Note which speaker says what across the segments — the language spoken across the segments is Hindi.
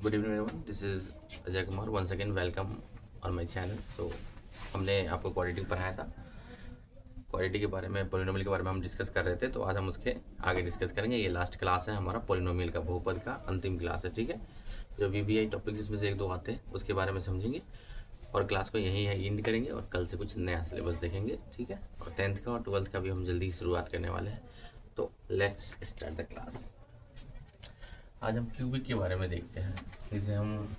Speaker 1: Good evening everyone, this is Ajay Kumar once again welcome on my channel. So हमने आपको क्वाड्रेटिक पढ़ाया था। क्वाड्रेटिक के बारे में, पॉलिनोमियल के बारे में हम डिस्कस कर रहे थे, तो आज हम उसके आगे डिस्कस करेंगे। ये लास्ट क्लास है हमारा पॉलिनोमियल का, बहुपद का अंतिम क्लास है, ठीक है। जो वीवीआई टॉपिक जिसमें से एक दो आते हैं उसके बारे में समझेंगे और क्लास को यहीं है एंड करेंगे और कल से कुछ नया सिलेबस देखेंगे, ठीक है। और 10th का और 12th का भी हम जल्दी शुरुआत करने वाले हैं। तो लेट्स स्टार्ट द क्लास। आज हम क्यूबिक के बारे में देखते हैं, जिसे हम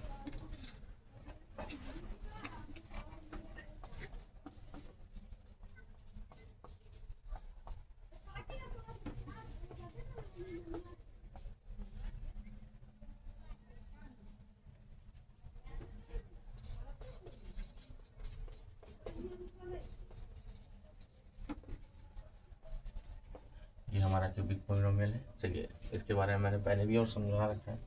Speaker 1: ये हमारा क्यूबिक पॉलिनोमियल है। चलिए, इसके बारे में मैंने पहले भी और समझा रखा है,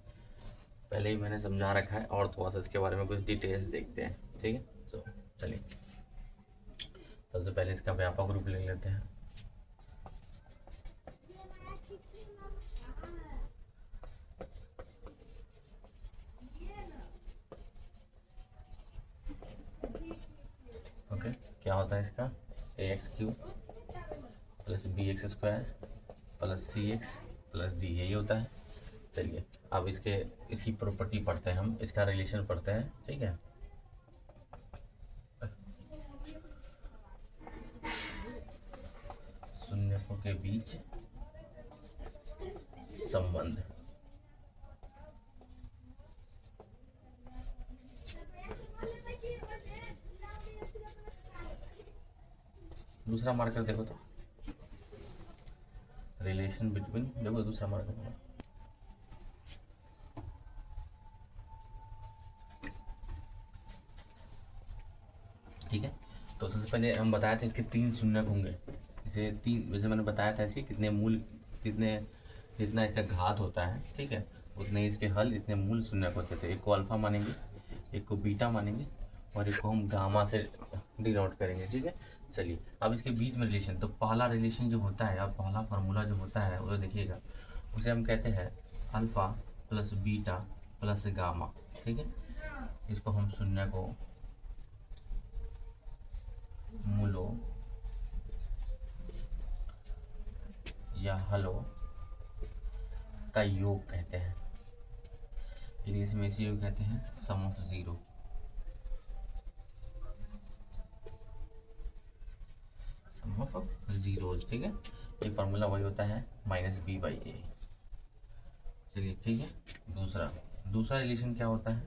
Speaker 1: पहले ही मैंने समझा रखा है और थोड़ा सा इसके बारे में कुछ डिटेल्स देखते हैं, ठीक है। तो चलिए, सबसे पहले इसका व्यापक रूप ले लेते हैं। ओके, क्या होता है इसका? ax³ plus bx² plus cx plus d, यही होता है। चलिए, अब इसकी प्रॉपर्टी पढ़ते हैं, हम इसका रिलेशन पढ़ते हैं, ठीक है। शून्यकों के बीच संबंध। दूसरा मार्कर देखो तो, रिलेशन बिटवीन, देखो दूसरा मार्कर, ठीक है। तो सबसे पहले हम बताए थे इसके 3 शून्यक होंगे। इसे 3, वैसे मैंने बताया था इसके कितने मूल, कितने, जितना इसका घात होता है, ठीक है, उतने इसके हल, इतने मूल शून्यक होते थे। एक को अल्फा मानेंगे, एक को बीटा मानेंगे और एक को हम गामा से डिनोट करेंगे, ठीक है। चलिए, अब इसके बीच में रिलेशन, तो पहला रिलेशन जो होता है, अब पहला फार्मूला जो होता है वो देखिएगा, उसे हम कहते हैं alpha plus beta plus gamma, ठीक है। इसको हम शून्य को मूलों या हलों का योग कहते हैं। इंग्लिश में इसे योग कहते हैं sum of zero. Sum of zeros, ठीक है। ये फार्मूला वही होता है -b/a। चलिए, ठीक है। दूसरा रिलेशन क्या होता है,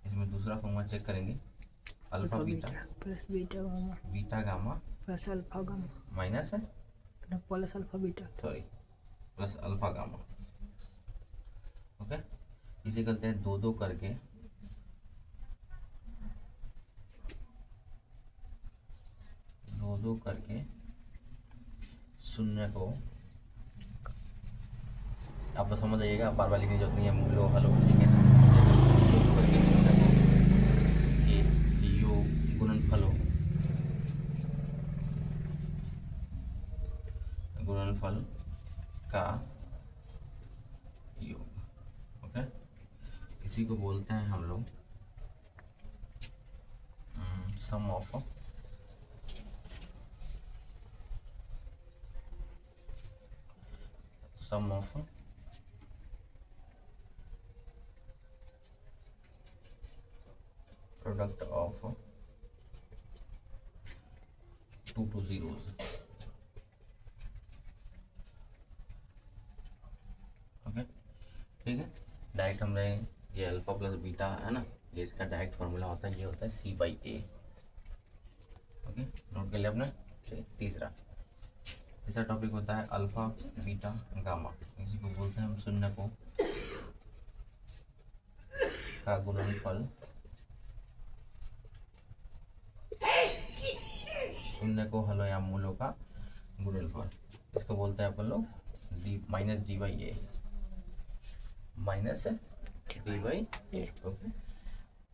Speaker 1: इसमें दूसरा फॉर्मूला चेक करेंगे, alpha beta
Speaker 2: plus beta gamma plus alpha gamma
Speaker 1: minus है
Speaker 2: plus alpha beta,
Speaker 1: sorry, plus alpha gamma. Okay, इसे करते हैं 2-2 करके, शून्य को, आप तो समझ आइएगा, बार बार लिखने की जरूरत नहीं है, मूलो हलो, ठीक है ना। 2-2 करके शून्य को ये योग गुणनफलों गुणनफल का योग। ओके, इसी को बोलते हैं हम लोग sum of product of 2 zeros। Okay, ठीक है। डायरेक्ट हमने ये अल्फा प्लस बीटा है ना, ये इसका डायरेक्ट फार्मूला होता है, ये होता है c/a। ओके, नोट कर लिया आपने। तीसरा टॉपिक होता है अल्फा बीटा गामा। इसी को बोलते हैं हम शून्य को का गुणनफल, शून्य को हलों या मूलों का गुणनफल। इसको बोलते हैं अपन लोग -d/a, -d/a। ओके,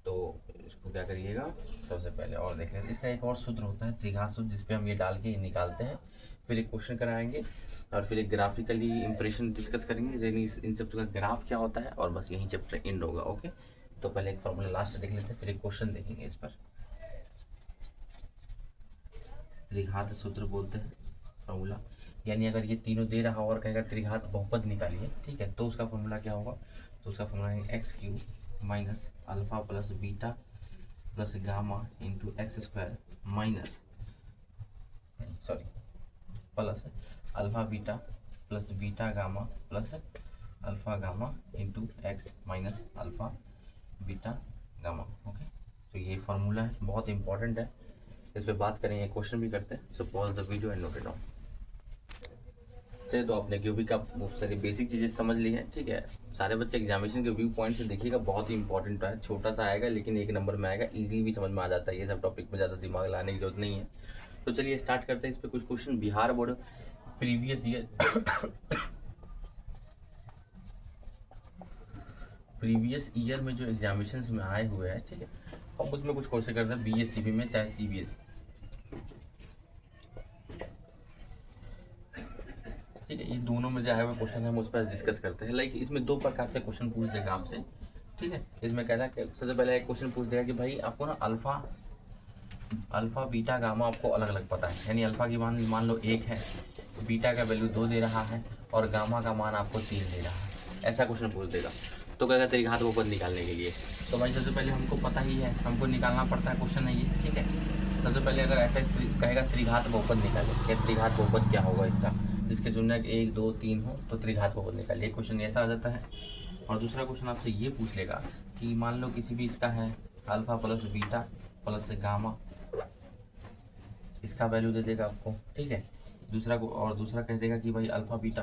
Speaker 1: तो इसको क्या करिएगा, सबसे पहले और देख लेते हैं, इसका एक और सूत्र होता है त्रिघात सूत्र, जिसपे हम ये डाल के निकालते हैं, फिर एक क्वेश्चन कराएंगे और फिर एक ग्राफिकली इंप्रेशन डिस्कस करेंगे, इन सब का ग्राफ क्या होता है, और बस यही चैप्टर एंड होगा। ओके, तो पहले एक फॉर्मूला लास्ट देख लेते हैं, फिर एक क्वेश्चन देखेंगे इस पर। त्रिघात सूत्र बोलते हैं फॉर्मूला, यानी अगर ये तीनों दे रहा और कहेगा त्रिघात बहुपद निकालिए, ठीक है, तो उसका फॉर्मूला क्या होगा, तो उसका फॉर्मूला है x cube minus alpha plus beta plus gamma into x square minus sorry plus alpha beta plus beta gamma plus alpha gamma into x minus alpha beta gamma. Okay, तो ये फार्मूला है, बहुत इंपॉर्टेंट है, इस पर बात करेंगे, क्वेश्चन भी करते हैं। So pause the video and note it down. चलिए, तो आपने क्यूबिक का सारी बेसिक चीज़ें समझ ली हैं, ठीक है। सारे बच्चे एग्जामिनेशन के व्यू पॉइंट से देखिएगा, बहुत ही इंपॉर्टेंट है, छोटा सा आएगा लेकिन एक नंबर में आएगा, इजीली भी समझ में आ जाता है, ये सब टॉपिक में ज़्यादा दिमाग लाने की जरूरत नहीं है। तो चलिए स्टार्ट करते हैं। इस पर कुछ question Bihar board previous year में जो एग्जामिनेशन में आए हुए हैं, ठीक है, अब उसमें कुछ क्वेश्चन करते हैं BSCB में चाहे CBSE, ठीक है, ये दोनों में जो आए हुए क्वेश्चन हम उस पर डिस्कस करते हैं। लाइक इसमें दो प्रकार से क्वेश्चन पूछ देगा आपसे, ठीक है। इसमें कह रहा है कि सबसे पहले एक क्वेश्चन पूछ देगा कि भाई आपको ना अल्फा बीटा गामा आपको अलग अलग पता है, यानी अल्फा की मान लो 1 है, बीटा का वैल्यू 2 दे रहा है और गामा का मान आपको 3 दे रहा है, ऐसा क्वेश्चन पूछ देगा। तो कहेगा त्रिघात बहुपद निकालने के लिए, तो भाई सबसे पहले हमको पता ही है, हमको निकालना पड़ता है क्वेश्चन है ये, ठीक है। सबसे पहले अगर ऐसा कहेगा त्रिघात बहुपद निकाले, क्या त्रिघात बहुपद क्या होगा इसका, जिसके शून्य 1 2 3 हो तो त्रिघात बहुपद निकालिए, क्वेश्चन ऐसा आ जाता है। और दूसरा क्वेश्चन आपसे ये पूछ लेगा कि मान लो किसी भी इसका है alpha plus beta plus gamma, इसका वैल्यू दे देगा आपको, ठीक है। दूसरा कह देगा कि भाई alpha beta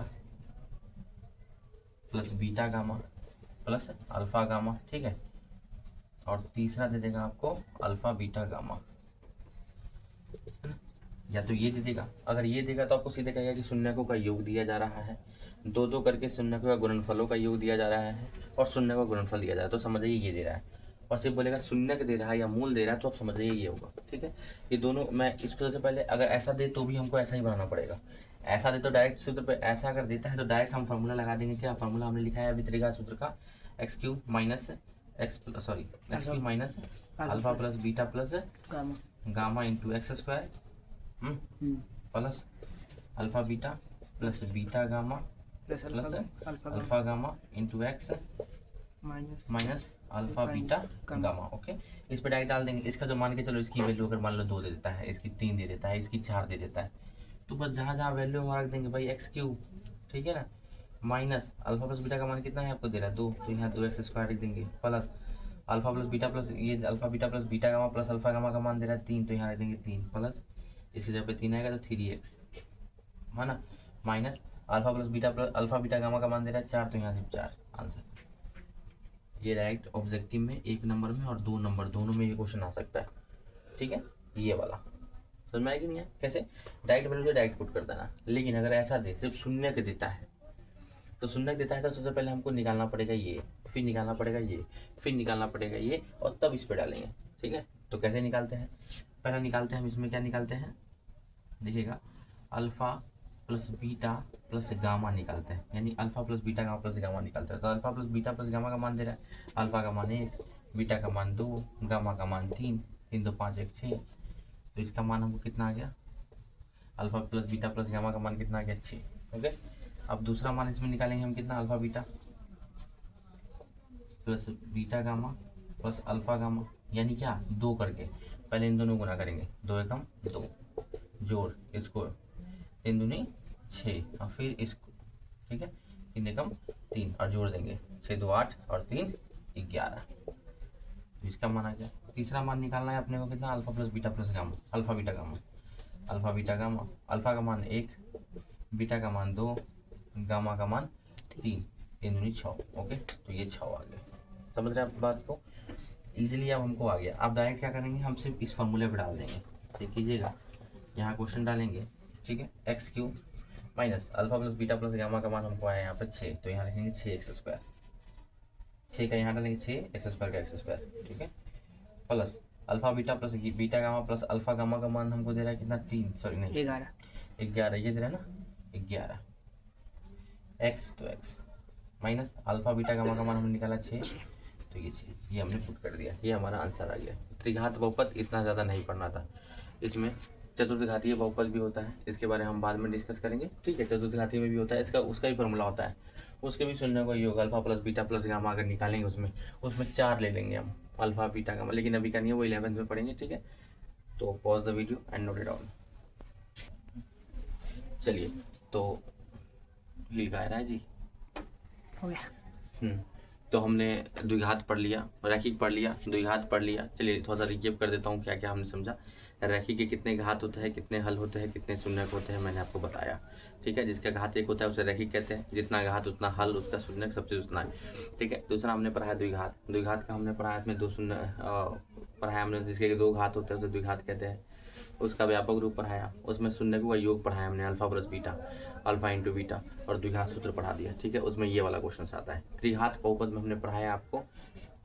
Speaker 1: plus beta gamma plus alpha gamma, ठीक है। और तीसरा दे देगा आपको अल्फा बीटा गामा, या तो ये दे देगा, अगर ये देगा तो आपको सीधे कहेगा कि शून्यकों का योग दिया जा रहा है, दो दो करके शून्यकों का गुणनफलों का योग दिया जा रहा है और शून्य का गुणनफल दिया जा रहा है, तो समझ जाइए ये दे रहा है। और सिर्फ बोलेगा शून्यक दे रहा है या मूल दे रहा है, तो आप समझ जाइए ये होगा, ठीक है। ये दोनों मैं इसको सबसे पहले अगर ऐसा दे तो भी हमको ऐसा ही बनाना पड़ेगा, ऐसा दे तो डायरेक्ट सूत्र पे, ऐसा अगर देता है तो डायरेक्ट हम फार्मूला लगा देंगे। क्या फार्मूला हमने लिखा है अभी त्रिघात सूत्र का, x cube minus alpha plus beta plus gamma into x square plus alpha beta plus beta gamma plus alpha gamma into x minus alpha beta gamma. Okay, इस पे डायरेक्ट डाल देंगे। इसका जो मान के चलो इसकी वैल्यू अगर मान लो 2 दे देता है, इसकी 3 दे देता है, इसकी 4 दे देता है, तो बस जहाँ जहाँ वैल्यू हम रख देंगे भाई एक्स क्यूब, ठीक है ना, माइनस अल्फा प्लस बीटा का मान कितना है आपको दे रहा है 2, तो यहाँ 2x स्क्वायर लिख देंगे, plus alpha plus beta plus ये alpha beta plus beta gamma plus alpha gamma का मान दे रहा है 3, तो यहाँ लिख देंगे 3, प्लस इसके जगह पे 3 आएगा तो 3x है ना, minus alpha plus beta plus alpha beta gamma का मान दे रहा है 4, तो यहाँ सिर्फ 4 आंसर। ये डायरेक्ट ऑब्जेक्टिव में 1 नंबर में और 2 नंबर दोनों में ये क्वेश्चन आ सकता है, ठीक है। ये वाला समझ में आएगी नहीं है, कैसे डायरेक्ट वैल्यू डायरेक्ट पुट कर देना। लेकिन अगर ऐसा दे सिर्फ शून्य के देता है, तो शून्य देता है तो सबसे पहले हमको निकालना पड़ेगा ये, फिर निकालना पड़ेगा ये, फिर निकालना पड़ेगा ये, और तब इस पे डालेंगे, ठीक है। तो कैसे निकालते हैं, पहला निकालते हैं हम इसमें क्या निकालते हैं, देखिएगा alpha plus beta plus gamma निकालते हैं, यानी alpha plus beta gamma plus gamma निकालते हैं। तो alpha plus beta plus gamma का मान दे रहा है, अल्फा का मान 1, बीटा का मान 2, गामा का मान 3, 3 2 5 1 6, तो इसका मान हमको कितना आ गया, alpha plus beta plus gamma का मान कितना आ गया 6। ओके, अब दूसरा मान इसमें निकालेंगे हम कितना, alpha beta plus beta gamma plus alpha gamma, यानी क्या 2 करके पहले इन दोनों गुना करेंगे, 2 एकम 2 जोड़ इसको 3 दूनी 6 और फिर इसको, ठीक है, 3 एकम 3 और जोड़ देंगे 6 2 8 और 3 11, तो इसका मान आ गया। तीसरा मान निकालना है अपने को कितना, alpha plus beta plus gamma alpha beta gamma, alpha beta gamma, alpha का मान 1, बीटा का मान 2, गामा का मान 3, 3 दूनी 6। ओके, तो ये 6 आ गया, समझ रहे हैं आप बात को, इजीली अब हमको आ गया। अब डायरेक्ट क्या करेंगे, हम सिर्फ इस फॉर्मूले पे डाल देंगे, ठीक कीजिएगा, यहाँ क्वेश्चन डालेंगे, ठीक है, x cube minus alpha plus beta plus gamma का मान हमको आया यहाँ पे 6, तो यहाँ लिखेंगे 6x स्क्वायर, 6 का यहाँ डालेंगे 6x स्क्वायर का x स्क्वायर, ठीक है, plus alpha beta plus beta gamma plus alpha gamma का मान हमको दे रहा है कितना 3 सॉरी नहीं 11 11 ये दे रहा है ना 11 x तो x minus alpha beta gamma का मान हमने निकाला 6 तो ये 6 ये हमने पुट कर दिया, ये हमारा आंसर आ गया। त्रिघात बहुपद इतना ज़्यादा नहीं पढ़ना था, इसमें चतुर्घातीय बहुपद भी होता है, इसके बारे में हम बाद में डिस्कस करेंगे, ठीक है। चतुर्घातीय में भी होता है, इसका उसका ही फॉर्मूला होता है, उसके भी सुनने को योग alpha plus beta plus gamma अगर निकालेंगे उसमें 4 ले लेंगे हम अल्फा बीटा गामा, लेकिन अभी का नहीं है, वो 11th में पढ़ेंगे, ठीक है। तो pause the video and note it down. चलिए तो लिख आ रहा है जी,
Speaker 2: हो गया।
Speaker 1: तो हमने द्विघात पढ़ लिया, रैखिक पढ़ लिया, द्विघात पढ़ लिया। चलिए थोड़ा सा रिकेप कर देता हूँ क्या क्या हमने समझा। रैखिक के कितने घात होते हैं, कितने हल होते हैं, कितने शून्यक होते हैं, मैंने आपको बताया, ठीक है। जिसका घात 1 होता है उसे रैखिक कहते हैं, जितना घात उतना हल, उसका शून्यक सबसे उतना है, ठीक है। दूसरा हमने पढ़ा है द्विघात, द्विघात का हमने पढ़ा है, इसमें 2 शून्य पढ़ाया हमने, जिसके 2 घात होते हैं उसे द्विघात कहते हैं। उसका व्यापक रूप पढ़ाया, उसमें शून्यकों का योग पढ़ाया हमने, alpha plus beta, alpha into beta, और द्विघात सूत्र पढ़ा दिया, ठीक है। उसमें ये वाला क्वेश्चन आता है। त्रिघात बहुपद में हमने पढ़ाया आपको,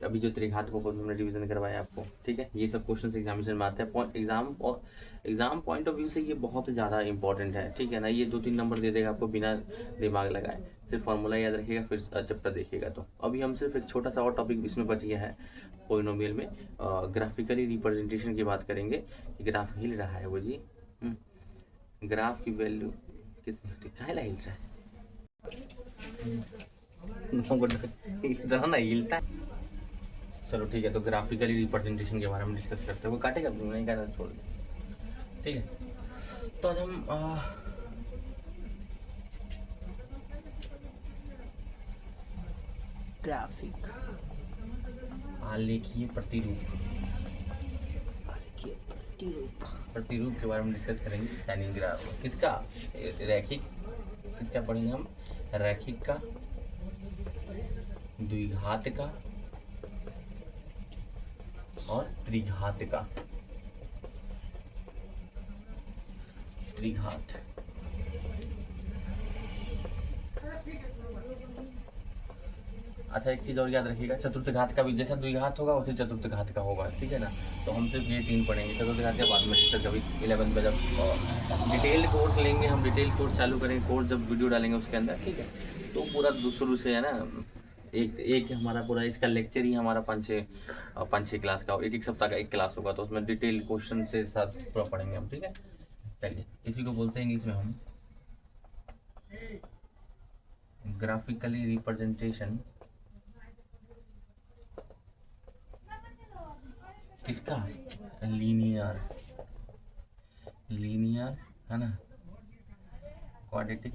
Speaker 1: अभी जो त्रिघात बहुपद में हमने रिवीजन करवाया आपको, ठीक है। ये सब क्वेश्चन एग्जामिनेशन में आते हैं, एग्जाम पॉइंट ऑफ व्यू से ये बहुत ज़्यादा इंपॉर्टेंट है, ठीक है ना। ये 2-3 नंबर दे देगा आपको बिना दिमाग लगाए, सिर्फ फॉर्मूला याद रखिएगा, फिर चैप्टर देखिएगा। तो अभी हम सिर्फ एक छोटा सा और टॉपिक इसमें बच गया है पॉलिनोमियल में, ग्राफिकली रिप्रेजेंटेशन की बात करेंगे कि ग्राफ हिल रहा है वो जी, ग्राफ की वैल्यू कितनी काहे ला हिल रहा है इतना ना हिलता है। चलो ठीक है, तो ग्राफिकली रिप्रेजेंटेशन के बारे में डिस्कस करते हैं। वो काटेगा नहीं काटेगा छोड़ दे, ठीक है। तो आज हम
Speaker 2: ग्राफिक
Speaker 1: आलेखीय प्रतिरूप प्रतिरूप के बारे में डिस्कस करेंगे, यानी ग्राफ किसका, रैखिक, किसका पढ़ेंगे हम, रैखिक का, द्विघात का और त्रिघात का। त्रिघात अच्छा, एक चीज और याद रखिएगा, चतुर्थ घात का भी जैसा द्विघात होगा वैसे चतुर्थ घात का होगा, ठीक है ना। तो हम सिर्फ ये 3 पढ़ेंगे, चतुर्थ घात के बाद में डिस्कस कभी 11th में जब डिटेल कोर्स लेंगे, हम डिटेल कोर्स चालू करेंगे, कोर्स जब वीडियो डालेंगे उसके अंदर, ठीक है। तो पूरा शुरू से है ना, एक हमारा पूरा इसका लेक्चर ही हमारा 5-6 क्लास का, एक सप्ताह का 1 क्लास होगा, तो उसमें डिटेल क्वेश्चन से साथ पूरा पढ़ेंगे हम, ठीक है। चलिए, इसी को बोलते हैं इंग्लिश में हम ग्राफिकली रिप्रेजेंटेशन किसका, लीनियर है ना, क्वाड्रेटिक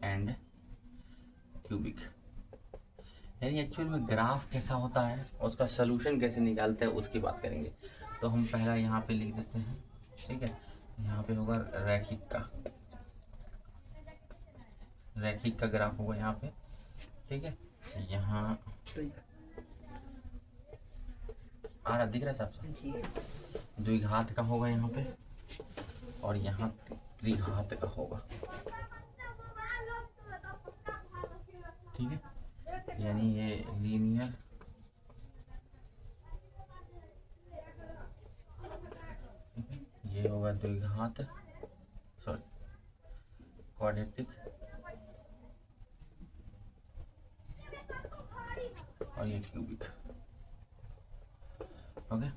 Speaker 1: एंड क्यूबिक, यानी एक्चुअल में ग्राफ कैसा होता है और उसका सोल्यूशन कैसे निकालते हैं उसकी बात करेंगे। तो हम पहला यहाँ पे लिख देते हैं, ठीक है। यहाँ पे होगा रैखिक का ग्राफ होगा यहाँ पे, ठीक है। यहाँ आ रहा दिख रहा है साहब, द्विघात का होगा यहाँ पे, और यहाँ त्रिघात का होगा, ठीक है। यानी ये लीनियर ये होगा द्विघात, सॉरी क्वाड्रेटिक, और ये क्यूबिक, ओके।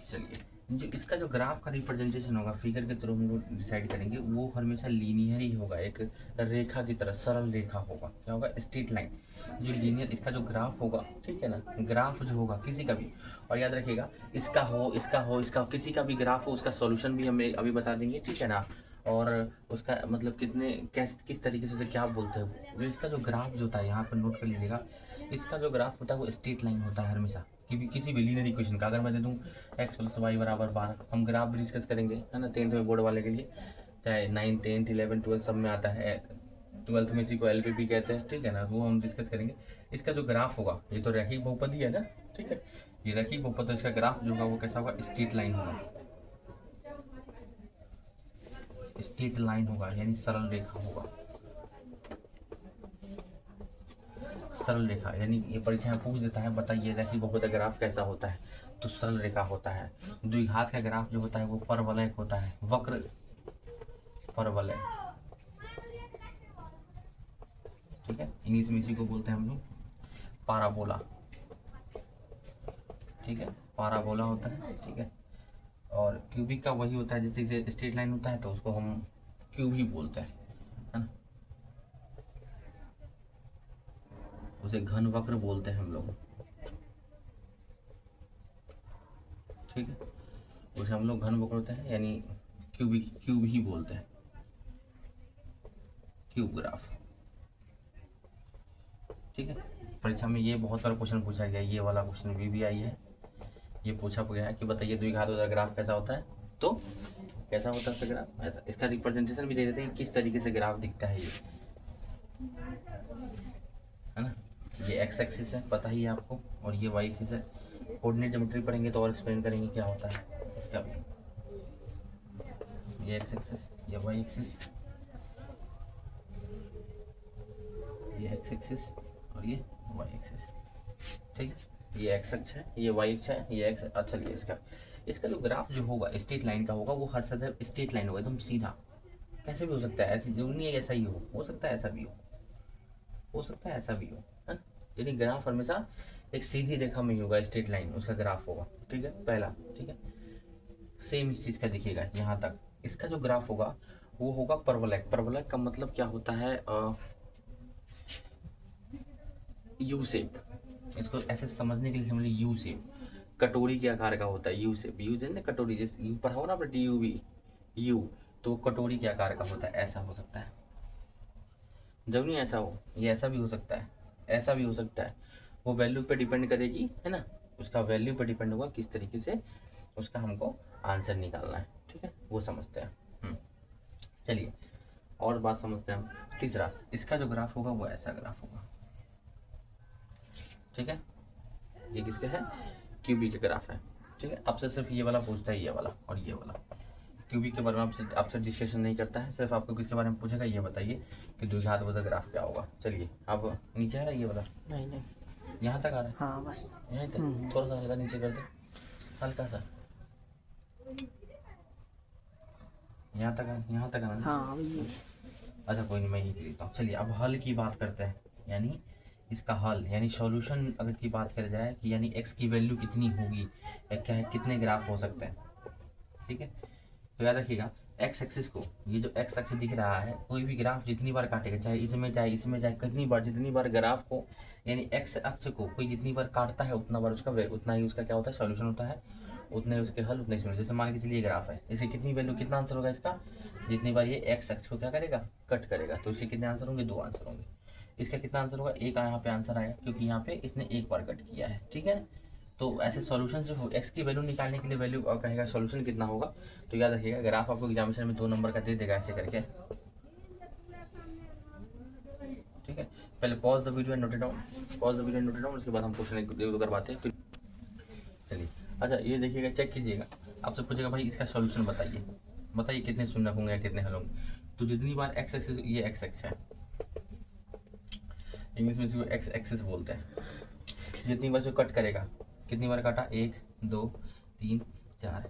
Speaker 1: चलिए, जो इसका जो ग्राफ का रिप्रेजेंटेशन होगा फिगर के थ्रू हम लोग डिसाइड करेंगे, वो हमेशा लीनियर ही होगा, एक रेखा की तरह, सरल रेखा होगा, क्या होगा, स्ट्रेट लाइन, जो लीनियर इसका जो ग्राफ होगा, ठीक है ना। ग्राफ जो होगा किसी का भी, और याद रखिएगा इसका किसी का भी ग्राफ हो, उसका सॉल्यूशन भी हमें अभी बता देंगे, ठीक है ना। और उसका मतलब किस तरीके से क्या बोलते हैं, जो इसका जो ग्राफ जो होता है, यहाँ पर नोट कर लीजिएगा, इसका जो ग्राफ होता है वो स्ट्रेट लाइन होता है हमेशा, किसी भी लीनियर इक्वेशन का। अगर मैं दे दूँ x + y = 12, हम ग्राफ भी डिस्कस करेंगे, है ना, 10th में बोर्ड वाले के लिए, चाहे 9, 10, 11, 12 सब में आता है, 12th में इसी को LPP कहते हैं, ठीक है ना, वो हम डिस्कस करेंगे। इसका जो ग्राफ होगा, ये तो रैखिक बहुपद ही है ना, ठीक है, ये रैखिक बहुपद, तो इसका ग्राफ जो होगा वो कैसा होगा, स्ट्रेट लाइन होगा, स्ट्रेट लाइन होगा, यानी सरल रेखा होगा, सरल रेखा। यानी ये परीक्षा में पूछ देता है, बताइए रैखिक बहुपद का ग्राफ कैसा होता है, तो सरल रेखा होता है। द्विघात का ग्राफ जो होता है वो परवलय होता है, वक्र परवलय, ठीक है। इंग्लिश में इसी को बोलते हैं हम लोग पाराबोला, ठीक है, पाराबोला होता है, ठीक है। और क्यूबिक का वही होता है, जैसे स्ट्रेट लाइन होता है तो उसको हम क्यूब ही बोलते हैं, है ना, उसे घन वक्र बोलते हैं हम लोग, ठीक है, उसे हम लोग घन वक्र होते हैं, यानी क्यूब ही बोलते हैं, क्यूब ग्राफ, ठीक है। परीक्षा में ये बहुत सारा क्वेश्चन पूछा गया, ये वाला क्वेश्चन भी आई है, ये पूछा गया है कि बताइए द्विघात वाला ग्राफ कैसा होता है, तो कैसा होता है इसका ग्राफ, ऐसा। इसका रिप्रेजेंटेशन भी दे देते हैं किस तरीके से ग्राफ दिखता है, ये है ना। ये एक्स एक्सिस है, पता ही है आपको, और ये वाई एक्सिस है। कोऑर्डिनेट ज्योमेट्री पढ़ेंगे तो और एक्सप्लेन करेंगे क्या होता है इसका भी। ये एक्स एक्सिस, ये वाई एक्सिस, ये एक्स एक्सिस और ये वाई एक्सिस, ठीक है। ये एक्स अक्ष है, ये वाई अक्ष है, ये एक्स। अच्छा चलिए इसका जो ग्राफ जो होगा स्ट्रेट लाइन का होगा, वो हर सदैव स्ट्रेट लाइन होगा, एकदम सीधा। कैसे भी हो सकता है, ऐसी जरूरी नहीं है ऐसा ही हो सकता है ऐसा भी हो सकता है ऐसा भी हो, है ना। यानी ग्राफ हमेशा एक सीधी रेखा में ही होगा, स्ट्रेट लाइन उसका ग्राफ होगा, ठीक है, पहला, ठीक है। सेम इस चीज़ का दिखेगा यहाँ तक। इसका जो ग्राफ होगा वो होगा परवलैक। परवलैक का मतलब क्या होता है, यू शेप। इसको ऐसे समझने के लिए समझ लीजिए, यू शेप, कटोरी के आकार का होता है, यू शेप। यू जैसे कटोरी, जैसे यू पढ़ा हो ना आपने, DUV, यू, तो वो कटोरी के आकार का होता है, ऐसा हो सकता है। जब नहीं ऐसा हो, ये ऐसा भी हो सकता है, ऐसा भी हो सकता है। वो वैल्यू पे डिपेंड करेगी, है ना, उसका वैल्यू पे डिपेंड होगा किस तरीके से उसका हमको आंसर निकालना है, ठीक है, वो समझते हैं। चलिए और बात समझते हैं हम। तीसरा, इसका जो ग्राफ होगा वो ऐसा ग्राफ होगा, ठीक है। ये किसका है, क्यूबिक का ग्राफ है, ठीक है। आपसे सिर्फ ये वाला पूछता है, ये वाला और ये वाला। क्यूबिक के बारे में आपसे डिस्कशन नहीं करता है, सिर्फ आपको किसके बारे में पूछेगा, ये बताइए कि द्विघात वाला ग्राफ क्या होगा। चलिए, अब नीचे आ रहा है ये वाला,
Speaker 2: नहीं
Speaker 1: यहाँ तक आ रहा है,
Speaker 2: हाँ बस
Speaker 1: यहीं तक, थोड़ा सा हल्का नीचे कर दे, हल्का सा, यहाँ तक आना।
Speaker 2: हाँ ये
Speaker 1: अच्छा कोई नहीं, मैं ही लिखता हूँ। चलिए अब हल की बात करते हैं, यानी इसका हल, यानी सॉल्यूशन अगर की बात करी जाए कि यानी x की वैल्यू कितनी होगी या क्या है, कितने ग्राफ हो सकते हैं, ठीक है। तो याद रखिएगा एक्स एक्सिस को, ये जो एक्स एक्सिस दिख रहा है, कोई भी ग्राफ जितनी बार काटेगा, चाहे इसमें चाहे कितनी बार, जितनी बार ग्राफ को यानी एक्स अक्ष को कोई जितनी बार काटता है उतना बार उतना ही उसका क्या होता है, सॉल्यूशन होता है, उतने ही उसके हल, उतने ही। जैसे मान के चलिए ग्राफ है, इसे कितनी वैल्यू, कितना आंसर होगा इसका, जितनी बार ये एक्स अक्ष को क्या करेगा, कट करेगा, तो इसके कितने आंसर होंगे, 2 आंसर होंगे। इसका कितना आंसर होगा, एक यहाँ पे आंसर आया, क्योंकि यहाँ पे इसने एक बार कट किया है, ठीक है। तो ऐसे सॉल्यूशन सिर्फ एक्स की वैल्यू निकालने के लिए वैल्यू कहेगा सॉल्यूशन कितना होगा, तो याद रखिएगा ग्राफ आपको एग्जामिनेशन में 2 नंबर का दे देगा ऐसे करके, ठीक है। पहले pause the video and note it down, उसके बाद हम क्वेश्चन एक दो करवाते हैं फिर। चलिए अच्छा ये देखिएगा, चेक कीजिएगा, आपसे पूछेगा भाई इसका सॉल्यूशन बताइए कितने शून्य होंगे या कितने हल होंगे। तो जितनी बार एक्स एक्सिस, ये एक्स एक्स है, इंग्लिश में इसको एक्स एक्सिस बोलते हैं, जितनी बार इसको कट करेगा, कितनी बार काटा, 1 2 3 4,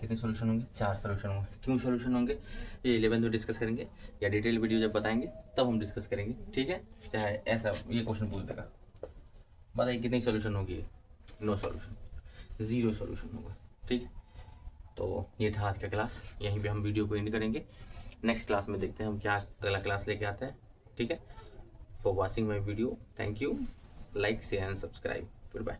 Speaker 1: कितने सॉल्यूशन होंगे, 4 सॉल्यूशन होंगे। क्यों सॉल्यूशन होंगे ये 11 में डिस्कस करेंगे, या डिटेल वीडियो जब बताएंगे तब हम डिस्कस करेंगे, ठीक है। चाहे ऐसा ये क्वेश्चन पूछ देगा, बताइए कितनी सॉल्यूशन होगी, नो सॉल्यूशन, 0 सॉल्यूशन होगा, ठीक है। तो ये था आज का क्लास, यहीं पे हम वीडियो को एंड करेंगे। नेक्स्ट क्लास में देखते हैं हम क्या अगला क्लास लेके आते हैं, ठीक है। For watching my video, thank you, like share and subscribe, good bye.